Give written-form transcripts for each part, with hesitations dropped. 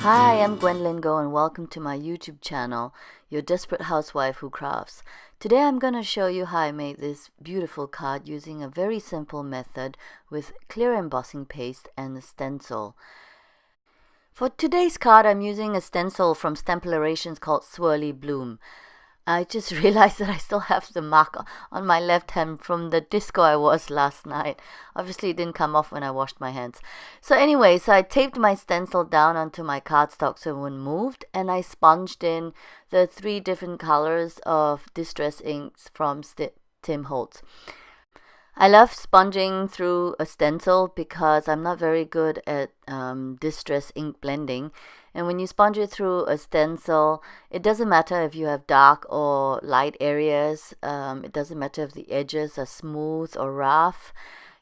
Hi, I'm Gwendolyn Go and welcome to my YouTube channel, Your Desperate Housewife Who Crafts. Today I'm going to show you how I made this beautiful card using a very simple method with clear embossing paste and a stencil. For today's card I'm using a stencil from Stemplerations called Swirly Bloom. I just realized that I still have the mark on my left hand from the disco I was last night. Obviously it didn't come off when I washed my hands. So I taped my stencil down onto my cardstock so it wouldn't move, and I sponged in the 3 different colors of distress inks from Tim Holtz. I love sponging through a stencil because I'm not very good at distress ink blending. And when you sponge it through a stencil, it doesn't matter if you have dark or light areas. It doesn't matter if the edges are smooth or rough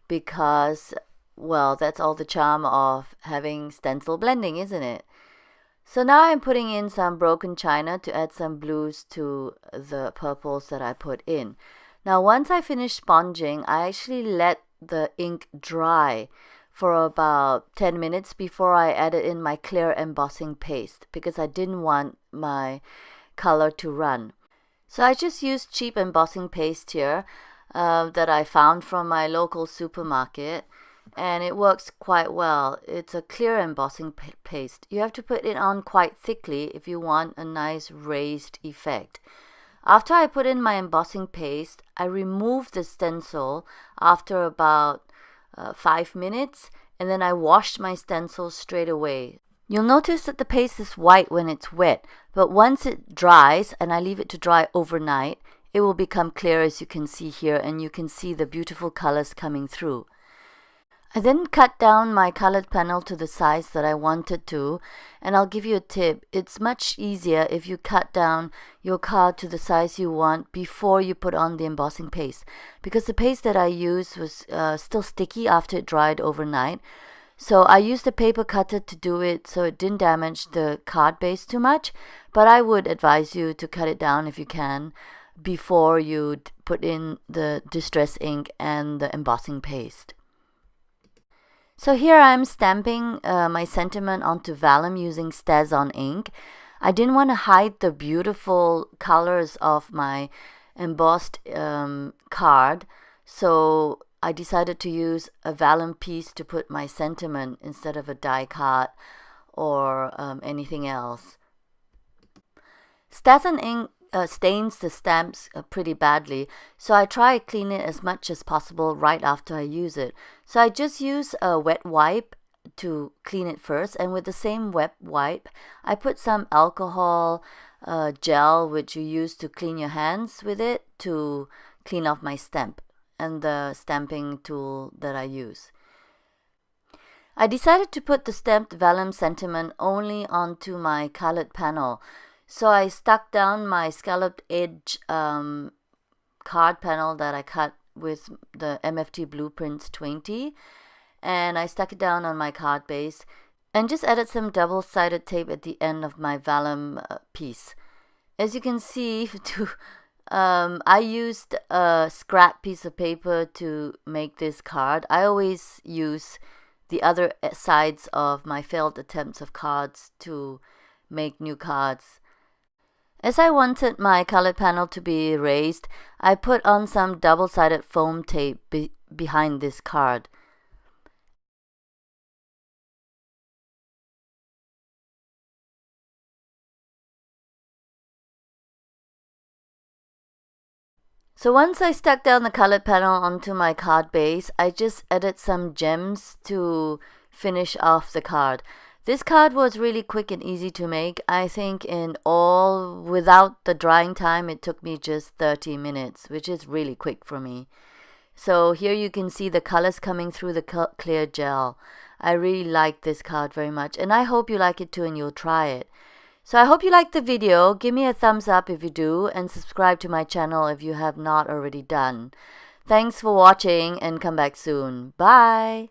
because, well, that's all the charm of having stencil blending, isn't it? So now I'm putting in some broken china to add some blues to the purples that I put in. Now, once I finish sponging, I actually let the ink dry for about 10 minutes before I added in my clear embossing paste because I didn't want my color to run. So I just used cheap embossing paste here that I found from my local supermarket, and it works quite well. It's a clear embossing paste. You have to put it on quite thickly if you want a nice raised effect. After I put in my embossing paste, I removed the stencil after about 5 minutes, and then I washed my stencil straight away. You'll notice that the paste is white when it's wet, but once it dries and I leave it to dry overnight, it will become clear, as you can see here, and you can see the beautiful colors coming through. I then cut down my colored panel to the size that I wanted to, and I'll give you a tip. It's much easier if you cut down your card to the size you want before you put on the embossing paste, because the paste that I used was still sticky after it dried overnight. So I used a paper cutter to do it so it didn't damage the card base too much, but I would advise you to cut it down if you can before you put in the distress ink and the embossing paste. So here I'm stamping my sentiment onto vellum using StazOn ink. I didn't want to hide the beautiful colors of my embossed card, so I decided to use a vellum piece to put my sentiment instead of a die cut or anything else. StazOn ink stains the stamps pretty badly, so I try to clean it as much as possible right after I use it. So I just use a wet wipe to clean it first, and with the same wet wipe I put some alcohol gel, which you use to clean your hands with it, to clean off my stamp and the stamping tool that I use. I decided to put the stamped vellum sentiment only onto my colored panel. So I stuck down my scalloped edge card panel that I cut with the MFT Blueprints 20, and I stuck it down on my card base and just added some double-sided tape at the end of my vellum piece. As you can see, I used a scrap piece of paper to make this card. I always use the other sides of my failed attempts of cards to make new cards. As I wanted my colored panel to be raised, I put on some double-sided foam tape behind this card. So once I stuck down the colored panel onto my card base, I just added some gems to finish off the card. This card was really quick and easy to make. I think in all, without the drying time, it took me just 30 minutes, which is really quick for me. So here you can see the colors coming through the clear gel. I really like this card very much, and I hope you like it too and you'll try it. So I hope you liked the video. Give me a thumbs up if you do, and subscribe to my channel if you have not already done. Thanks for watching, and come back soon. Bye!